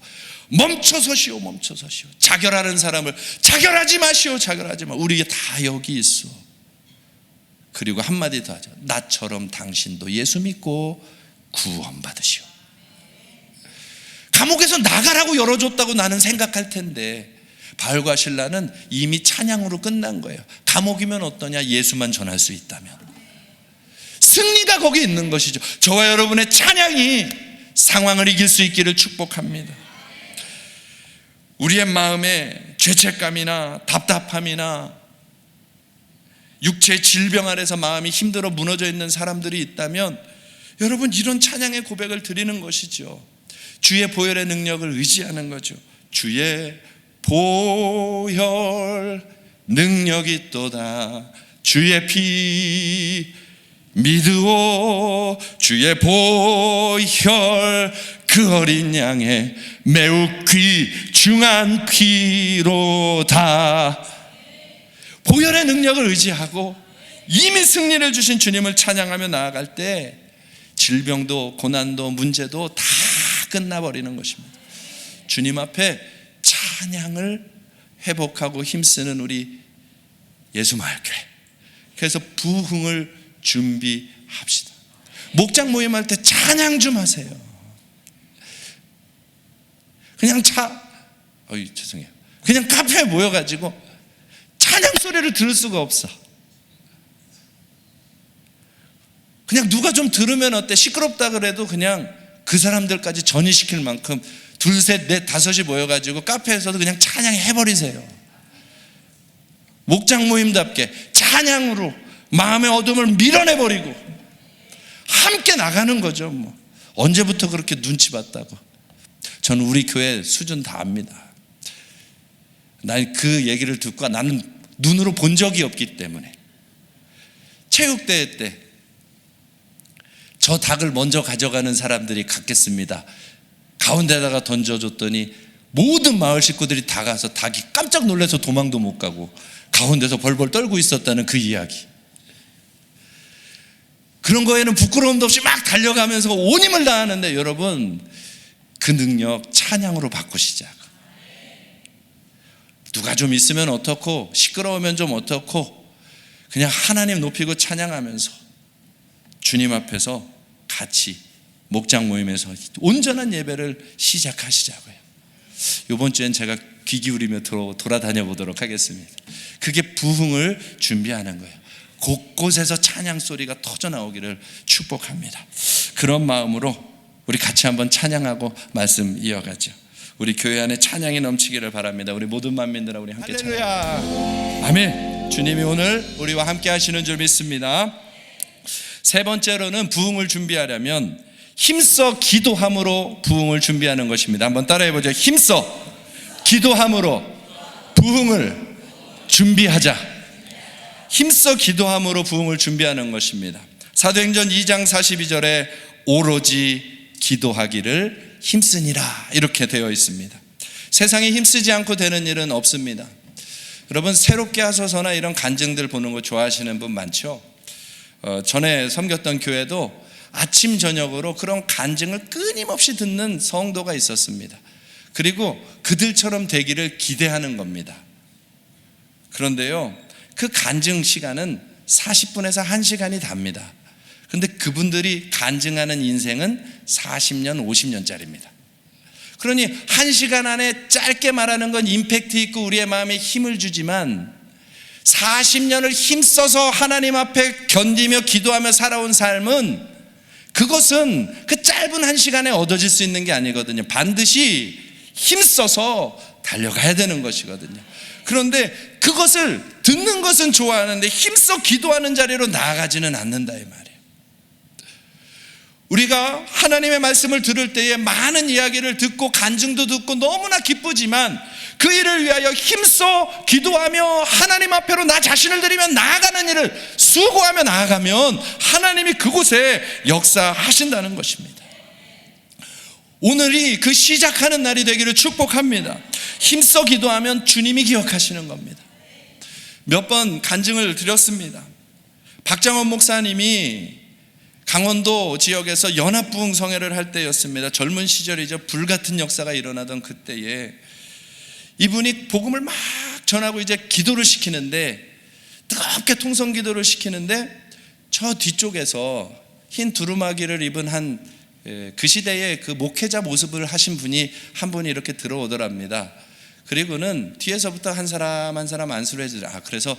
멈춰서시오, 멈춰서시오. 자결하는 사람을 자결하지 마시오, 자결하지 마. 우리 다 여기 있어. 그리고 한마디 더 하죠. 나처럼 당신도 예수 믿고 구원받으시오. 감옥에서 나가라고 열어줬다고 나는 생각할 텐데 바울과 실라는 이미 찬양으로 끝난 거예요. 감옥이면 어떠냐? 예수만 전할 수 있다면. 승리가 거기 있는 것이죠. 저와 여러분의 찬양이 상황을 이길 수 있기를 축복합니다. 우리의 마음에 죄책감이나 답답함이나 육체의 질병 아래서 마음이 힘들어 무너져 있는 사람들이 있다면 여러분 이런 찬양의 고백을 드리는 것이죠. 주의 보혈의 능력을 의지하는 거죠. 주의 보혈 능력이 있도다. 주의 피 믿으오 주의 보혈 그 어린 양의 매우 귀중한 피로다. 보혈의 능력을 의지하고 이미 승리를 주신 주님을 찬양하며 나아갈 때 질병도 고난도 문제도 다 끝나버리는 것입니다. 주님 앞에 찬양을 회복하고 힘쓰는 우리 예수마을교회, 그래서 부흥을 준비합시다. 목장 모임할 때 찬양 좀 하세요. 그냥 죄송해요. 그냥 카페에 모여가지고 찬양 소리를 들을 수가 없어. 그냥 누가 좀 들으면 어때? 시끄럽다 그래도 그냥 그 사람들까지 전이시킬 만큼 둘, 셋, 넷, 다섯이 모여가지고 카페에서도 그냥 찬양해버리세요. 목장 모임답게 찬양으로 마음의 어둠을 밀어내버리고 함께 나가는 거죠. 뭐 언제부터 그렇게 눈치 봤다고. 저는 우리 교회 수준 다 압니다. 난 그 얘기를 듣고 나는 눈으로 본 적이 없기 때문에. 체육대회 때 저 닭을 먼저 가져가는 사람들이 갖겠습니다. 가운데다가 던져줬더니 모든 마을 식구들이 다 가서 닭이 깜짝 놀라서 도망도 못 가고 가운데서 벌벌 떨고 있었다는 그 이야기. 그런 거에는 부끄러움도 없이 막 달려가면서 온 힘을 다하는데, 여러분 그 능력 찬양으로 바꾸시자. 누가 좀 있으면 어떻고 시끄러우면 좀 어떻고 그냥 하나님 높이고 찬양하면서 주님 앞에서 같이 목장 모임에서 온전한 예배를 시작하시자고요. 이번 주엔 제가 귀 기울이며 돌아다녀 보도록 하겠습니다. 그게 부흥을 준비하는 거예요. 곳곳에서 찬양 소리가 터져 나오기를 축복합니다. 그런 마음으로 우리 같이 한번 찬양하고 말씀 이어가죠. 우리 교회 안에 찬양이 넘치기를 바랍니다. 우리 모든 만민들아 우리 함께 찬양합니다. 아멘. 주님이 오늘 우리와 함께 하시는 줄 믿습니다. 세 번째로는 부흥을 준비하려면 힘써 기도함으로 부흥을 준비하는 것입니다. 한번 따라해 보죠. 힘써 기도함으로 부흥을 준비하자. 힘써 기도함으로 부흥을 준비하는 것입니다. 사도행전 2장 42절에 오로지 기도하기를 힘쓰니라 이렇게 되어 있습니다. 세상에 힘쓰지 않고 되는 일은 없습니다. 여러분 새롭게 하소서나 이런 간증들 보는 거 좋아하시는 분 많죠? 전에 섬겼던 교회도 아침 저녁으로 그런 간증을 끊임없이 듣는 성도가 있었습니다. 그리고 그들처럼 되기를 기대하는 겁니다. 그런데요, 그 간증 시간은 40분에서 1시간이 답니다. 그런데 그분들이 간증하는 인생은 40년, 50년짜리입니다. 그러니 1시간 안에 짧게 말하는 건 임팩트 있고 우리의 마음에 힘을 주지만 40년을 힘써서 하나님 앞에 견디며 기도하며 살아온 삶은 그것은 그 짧은 1시간에 얻어질 수 있는 게 아니거든요. 반드시 힘써서 달려가야 되는 것이거든요. 그런데 그것을 듣는 것은 좋아하는데 힘써 기도하는 자리로 나아가지는 않는다 이 말이에요. 우리가 하나님의 말씀을 들을 때에 많은 이야기를 듣고 간증도 듣고 너무나 기쁘지만 그 일을 위하여 힘써 기도하며 하나님 앞에로 나 자신을 드리며 나아가는 일을 수고하며 나아가면 하나님이 그곳에 역사하신다는 것입니다. 오늘이 그 시작하는 날이 되기를 축복합니다. 힘써 기도하면 주님이 기억하시는 겁니다. 몇 번 간증을 드렸습니다. 박장원 목사님이 강원도 지역에서 연합부흥 성회를 할 때였습니다. 젊은 시절이죠. 불같은 역사가 일어나던 그때에 이분이 복음을 막 전하고 이제 기도를 시키는데, 뜨겁게 통성 기도를 시키는데 저 뒤쪽에서 흰 두루마기를 입은 그 시대의 그 목회자 모습을 하신 분이 한 분이 이렇게 들어오더랍니다. 그리고는 뒤에서부터 한 사람 한 사람 안수를 해주더라. 그래서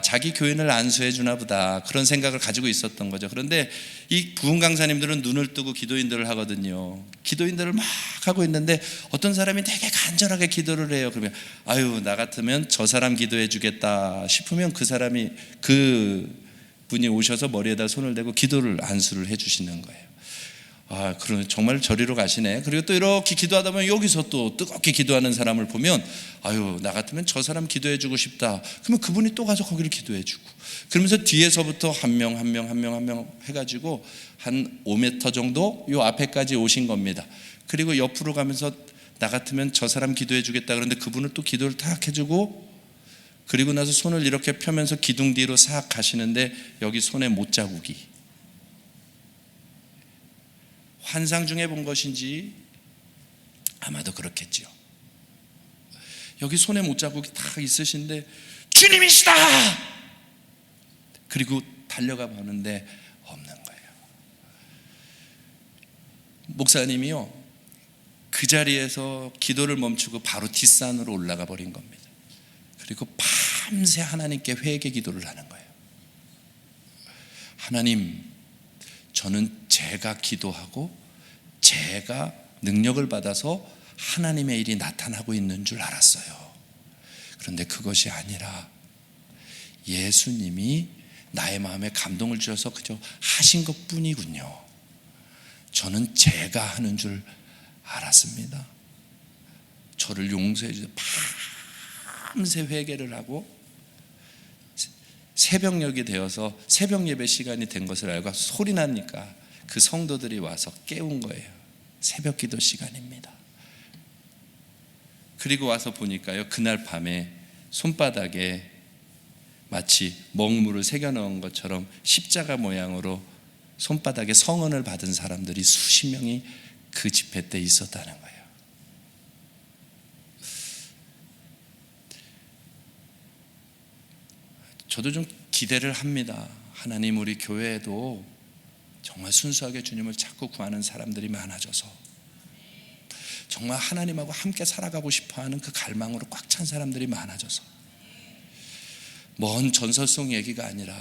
자기 교인을 안수해 주나 보다 그런 생각을 가지고 있었던 거죠. 그런데 이 부흥 강사님들은 눈을 뜨고 기도인들을 하거든요. 기도인들을 막 하고 있는데 어떤 사람이 되게 간절하게 기도를 해요. 그러면 나 같으면 저 사람 기도해 주겠다 싶으면 그 분이 오셔서 머리에다 손을 대고 기도를 안수를 해 주시는 거예요. 그럼 정말 저리로 가시네. 그리고 또 이렇게 기도하다 보면 여기서 또 뜨겁게 기도하는 사람을 보면 나 같으면 저 사람 기도해 주고 싶다. 그러면 그분이 또 가서 거기를 기도해 주고, 그러면서 뒤에서부터 한 명 해가지고 한 5m 정도 요 앞에까지 오신 겁니다. 그리고 옆으로 가면서 나 같으면 저 사람 기도해 주겠다. 그런데 그분을 또 기도를 탁 해주고, 그리고 나서 손을 이렇게 펴면서 기둥 뒤로 싹 가시는데 여기 손에 못자국이, 환상 중에 본 것인지 아마도 그렇겠지요. 여기 손에 못자국이 딱 있으신데 주님이시다! 그리고 달려가 보는데 없는 거예요. 목사님이요, 그 자리에서 기도를 멈추고 바로 뒷산으로 올라가 버린 겁니다. 그리고 밤새 하나님께 회개 기도를 하는 거예요. 하나님, 저는 제가 기도하고 제가 능력을 받아서 하나님의 일이 나타나고 있는 줄 알았어요. 그런데 그것이 아니라 예수님이 나의 마음에 감동을 주셔서 그저 하신 것뿐이군요. 저는 제가 하는 줄 알았습니다. 저를 용서해 주세요. 밤새 회개를 하고 새벽녘이 되어서 새벽 예배 시간이 된 것을 알고 소리 나니까 그 성도들이 와서 깨운 거예요. 새벽 기도 시간입니다. 그리고 와서 보니까요, 그날 밤에 손바닥에 마치 먹물을 새겨 넣은 것처럼 십자가 모양으로 손바닥에 성언을 받은 사람들이 수십 명이 그 집회 때 있었다는 거예요. 저도 좀 기대를 합니다. 하나님, 우리 교회에도 정말 순수하게 주님을 찾고 구하는 사람들이 많아져서 정말 하나님하고 함께 살아가고 싶어하는 그 갈망으로 꽉 찬 사람들이 많아져서 먼 전설송 얘기가 아니라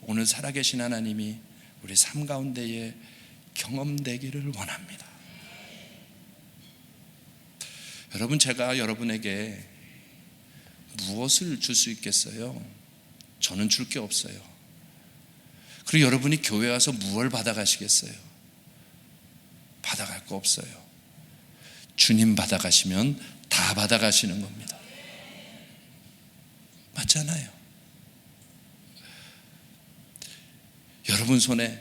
오늘 살아계신 하나님이 우리 삶 가운데에 경험되기를 원합니다. 여러분, 제가 여러분에게 무엇을 줄 수 있겠어요? 저는 줄 게 없어요. 그리고 여러분이 교회 와서 무엇을 받아가시겠어요? 받아갈 거 없어요. 주님 받아가시면 다 받아가시는 겁니다. 맞잖아요. 여러분 손에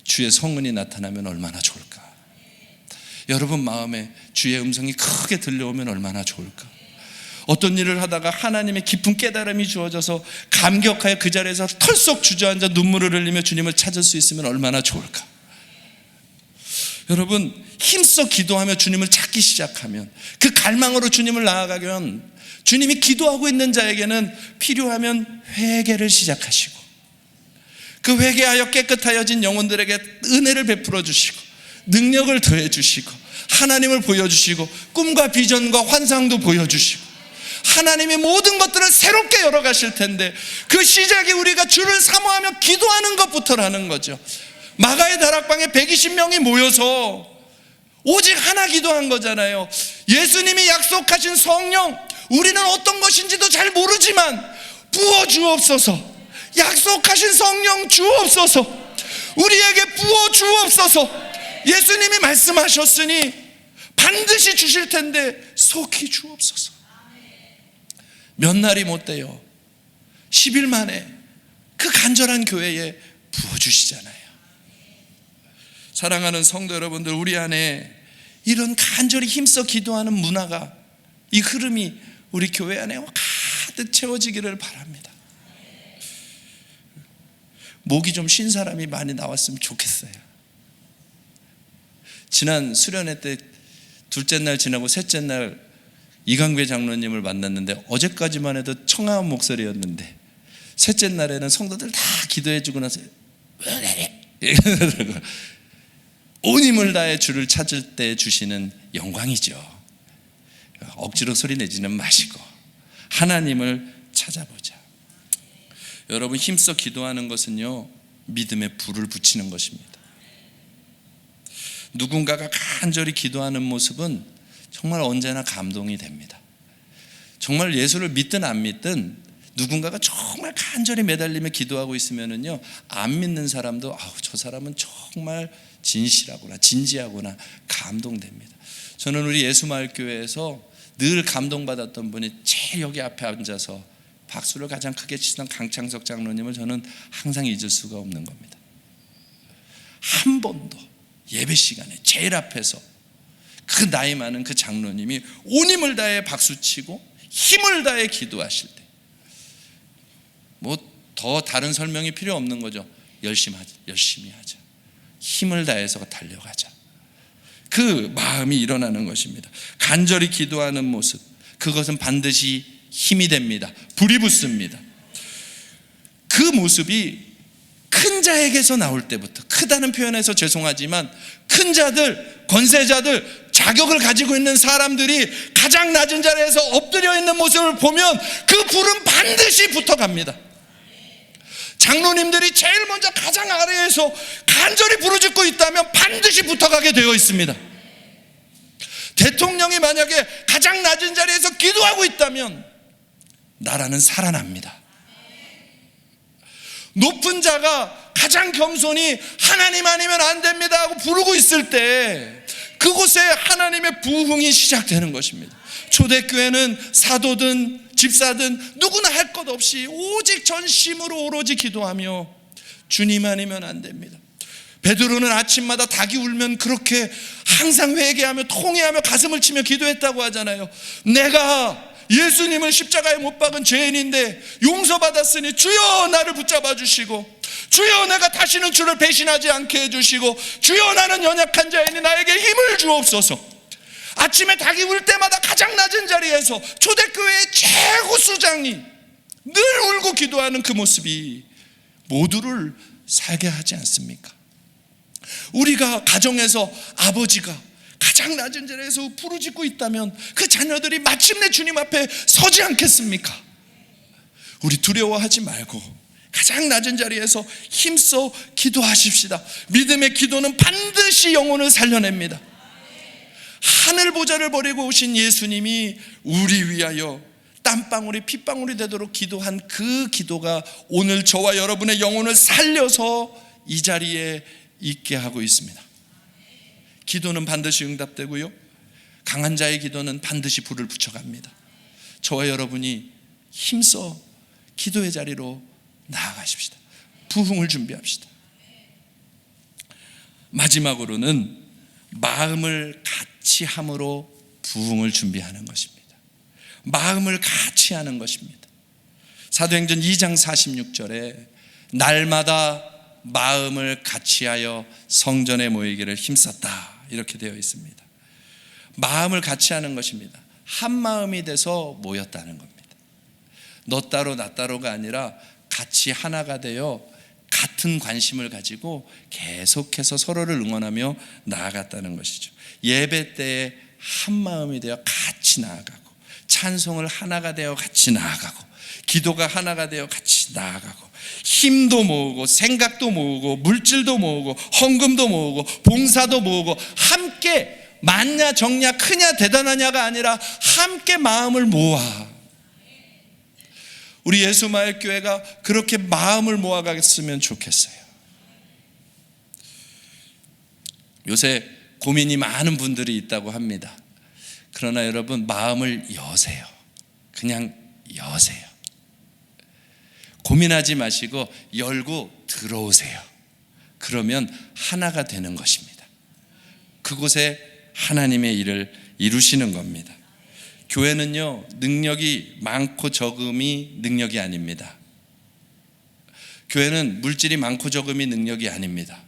주의 성은이 나타나면 얼마나 좋을까? 여러분 마음에 주의 음성이 크게 들려오면 얼마나 좋을까? 어떤 일을 하다가 하나님의 깊은 깨달음이 주어져서 감격하여 그 자리에서 털썩 주저앉아 눈물을 흘리며 주님을 찾을 수 있으면 얼마나 좋을까? 여러분, 힘써 기도하며 주님을 찾기 시작하면, 그 갈망으로 주님을 나아가면 주님이 기도하고 있는 자에게는 필요하면 회개를 시작하시고, 그 회개하여 깨끗하여진 영혼들에게 은혜를 베풀어 주시고 능력을 더해 주시고 하나님을 보여주시고 꿈과 비전과 환상도 보여주시고 하나님이 모든 것들을 새롭게 열어가실 텐데, 그 시작이 우리가 주를 사모하며 기도하는 것부터라는 거죠. 마가의 다락방에 120명이 모여서 오직 하나 기도한 거잖아요. 예수님이 약속하신 성령, 우리는 어떤 것인지도 잘 모르지만 부어 주옵소서. 약속하신 성령 주옵소서. 우리에게 부어 주옵소서. 예수님이 말씀하셨으니 반드시 주실 텐데 속히 주옵소서. 몇 날이 못 돼요. 10일 만에 그 간절한 교회에 부어주시잖아요. 사랑하는 성도 여러분들, 우리 안에 이런 간절히 힘써 기도하는 문화가, 이 흐름이 우리 교회 안에 가득 채워지기를 바랍니다. 목이 좀 쉰 사람이 많이 나왔으면 좋겠어요. 지난 수련회 때 둘째 날 지나고 셋째 날 이강배 장로님을 만났는데 어제까지만 해도 청아한 목소리였는데 셋째 날에는 성도들 다 기도해주고 나서 온 힘을 다해 주를 찾을 때 주시는 영광이죠. 억지로 소리 내지는 마시고 하나님을 찾아보자. 여러분, 힘써 기도하는 것은요, 믿음의 불을 붙이는 것입니다. 누군가가 간절히 기도하는 모습은 정말 언제나 감동이 됩니다. 정말 예수를 믿든 안 믿든 누군가가 정말 간절히 매달리며 기도하고 있으면은요, 안 믿는 사람도 저 사람은 정말 진실하구나, 진지하구나 감동됩니다. 저는 우리 예수마을교회에서 늘 감동받았던 분이 제일 여기 앞에 앉아서 박수를 가장 크게 치던 강창석 장로님을 저는 항상 잊을 수가 없는 겁니다. 한 번도 예배 시간에 제일 앞에서 그 나이 많은 그 장로님이 온 힘을 다해 박수치고 힘을 다해 기도하실 때 뭐 더 다른 설명이 필요 없는 거죠. 열심히 하자. 힘을 다해서 달려가자. 그 마음이 일어나는 것입니다. 간절히 기도하는 모습, 그것은 반드시 힘이 됩니다. 불이 붙습니다. 그 모습이 큰 자에게서 나올 때부터, 크다는 표현에서 죄송하지만 큰 자들, 권세자들, 자격을 가지고 있는 사람들이 가장 낮은 자리에서 엎드려 있는 모습을 보면 그 불은 반드시 붙어갑니다. 장로님들이 제일 먼저 가장 아래에서 간절히 부르짖고 있다면 반드시 붙어가게 되어 있습니다. 대통령이 만약에 가장 낮은 자리에서 기도하고 있다면 나라는 살아납니다. 높은 자가 가장 겸손히 하나님 아니면 안 됩니다 하고 부르고 있을 때 그곳에 하나님의 부흥이 시작되는 것입니다. 초대교회는 사도든 집사든 누구나 할 것 없이 오직 전심으로 오로지 기도하며 주님 아니면 안 됩니다. 베드로는 아침마다 닭이 울면 그렇게 항상 회개하며 통회하며 가슴을 치며 기도했다고 하잖아요. 내가 예수님을 십자가에 못 박은 죄인인데 용서받았으니 주여 나를 붙잡아 주시고, 주여 내가 다시는 주를 배신하지 않게 해주시고, 주여 나는 연약한 자이니 나에게 힘을 주옵소서. 아침에 닭이 울 때마다 가장 낮은 자리에서 초대교회의 최고 수장이 늘 울고 기도하는 그 모습이 모두를 살게 하지 않습니까? 우리가 가정에서 아버지가 가장 낮은 자리에서 부르짖고 있다면 그 자녀들이 마침내 주님 앞에 서지 않겠습니까? 우리 두려워하지 말고 가장 낮은 자리에서 힘써 기도하십시다. 믿음의 기도는 반드시 영혼을 살려냅니다. 하늘 보좌를 버리고 오신 예수님이 우리 위하여 땀방울이 핏방울이 되도록 기도한 그 기도가 오늘 저와 여러분의 영혼을 살려서 이 자리에 있게 하고 있습니다. 기도는 반드시 응답되고요, 강한 자의 기도는 반드시 불을 붙여갑니다. 저와 여러분이 힘써 기도의 자리로 나아가십시다. 부흥을 준비합시다. 마지막으로는 마음을 같이 함으로 부흥을 준비하는 것입니다. 마음을 같이 하는 것입니다. 사도행전 2장 46절에 날마다 마음을 같이하여 성전에 모이기를 힘썼다 이렇게 되어 있습니다. 마음을 같이 하는 것입니다. 한 마음이 돼서 모였다는 겁니다. 너 따로 나 따로가 아니라 같이 하나가 되어 같은 관심을 가지고 계속해서 서로를 응원하며 나아갔다는 것이죠. 예배 때에 한 마음이 되어 같이 나아가고, 찬송을 하나가 되어 같이 나아가고, 기도가 하나가 되어 같이 나아가고, 힘도 모으고 생각도 모으고 물질도 모으고 헌금도 모으고 봉사도 모으고, 함께 많냐 적냐 크냐 대단하냐가 아니라 함께 마음을 모아. 우리 예수마을교회가 그렇게 마음을 모아가겠으면 좋겠어요. 요새 고민이 많은 분들이 있다고 합니다. 그러나 여러분, 마음을 여세요. 그냥 여세요. 고민하지 마시고 열고 들어오세요. 그러면 하나가 되는 것입니다. 그곳에 하나님의 일을 이루시는 겁니다. 교회는요, 능력이 많고 적음이 능력이 아닙니다. 교회는 물질이 많고 적음이 능력이 아닙니다.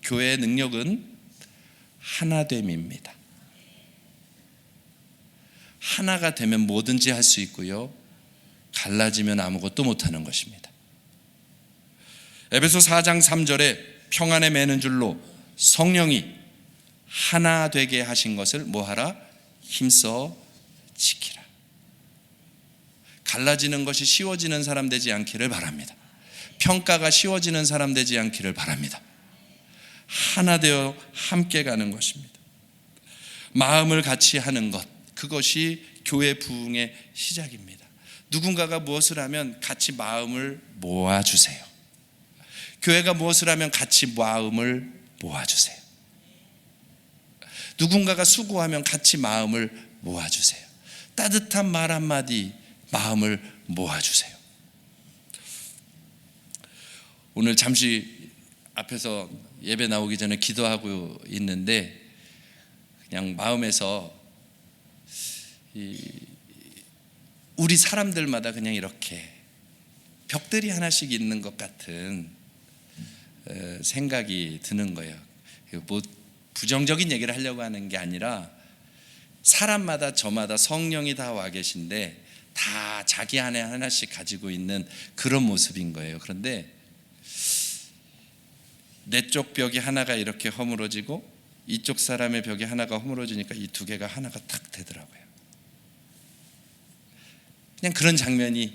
교회의 능력은 하나됨입니다. 하나가 되면 뭐든지 할 수 있고요, 갈라지면 아무것도 못하는 것입니다. 에베소 4장 3절에 평안에 매는 줄로 성령이 하나 되게 하신 것을 뭐하라? 힘써 지키라. 갈라지는 것이 쉬워지는 사람 되지 않기를 바랍니다. 평가가 쉬워지는 사람 되지 않기를 바랍니다. 하나 되어 함께 가는 것입니다. 마음을 같이 하는 것, 그것이 교회 부흥의 시작입니다. 누군가가 무엇을 하면 같이 마음을 모아주세요. 교회가 무엇을 하면 같이 마음을 모아주세요. 누군가가 수고하면 같이 마음을 모아주세요. 따뜻한 말 한마디 마음을 모아주세요. 오늘 잠시 앞에서 예배 나오기 전에 기도하고 있는데 그냥 마음에서 우리 사람들마다 그냥 이렇게 벽들이 하나씩 있는 것 같은 생각이 드는 거예요. 뭐 부정적인 얘기를 하려고 하는 게 아니라 사람마다 저마다 성령이 다 와 계신데 다 자기 안에 하나씩 가지고 있는 그런 모습인 거예요. 그런데 내 쪽 벽이 하나가 이렇게 허물어지고 이쪽 사람의 벽이 하나가 허물어지니까 이 두 개가 하나가 탁 되더라고요. 그냥 그런 장면이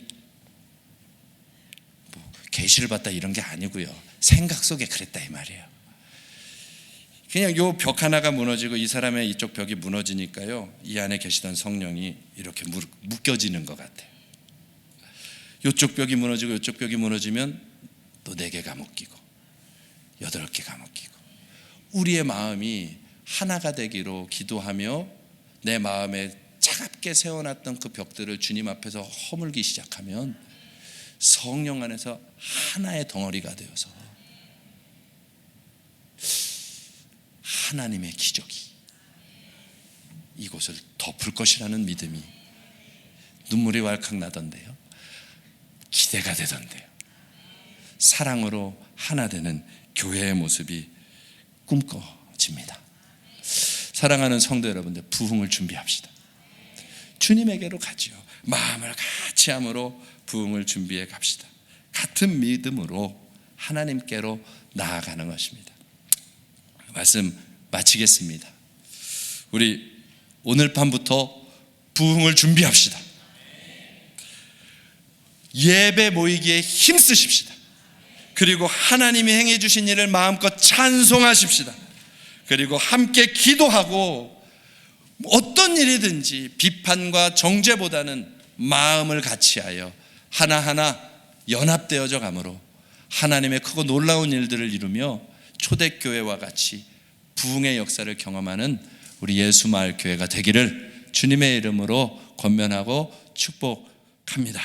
뭐 계시를 봤다 이런 게 아니고요. 생각 속에 그랬다 이 말이에요. 그냥 요 벽 하나가 무너지고 이 사람의 이쪽 벽이 무너지니까요, 이 안에 계시던 성령이 이렇게 묶여지는 것 같아요. 요쪽 벽이 무너지고 요쪽 벽이 무너지면 또 4개가 묶이고 8개가 묶이고, 우리의 마음이 하나가 되기로 기도하며 내 마음에 차갑게 세워놨던 그 벽들을 주님 앞에서 허물기 시작하면 성령 안에서 하나의 덩어리가 되어서 하나님의 기적이 이곳을 덮을 것이라는 믿음이, 눈물이 왈칵 나던데요, 기대가 되던데요, 사랑으로 하나 되는 교회의 모습이 꿈꿔집니다. 사랑하는 성도 여러분들, 부흥을 준비합시다. 주님에게로 가지요. 마음을 같이 함으로 부흥을 준비해 갑시다. 같은 믿음으로 하나님께로 나아가는 것입니다. 말씀 마치겠습니다. 우리 오늘 밤부터 부흥을 준비합시다. 예배 모이기에 힘쓰십시다. 그리고 하나님이 행해 주신 일을 마음껏 찬송하십시다. 그리고 함께 기도하고 어떤 일이든지 비판과 정죄보다는 마음을 같이하여 하나하나 연합되어져 가므로 하나님의 크고 놀라운 일들을 이루며 초대교회와 같이 부흥의 역사를 경험하는 우리 예수마을 교회가 되기를 주님의 이름으로 권면하고 축복합니다.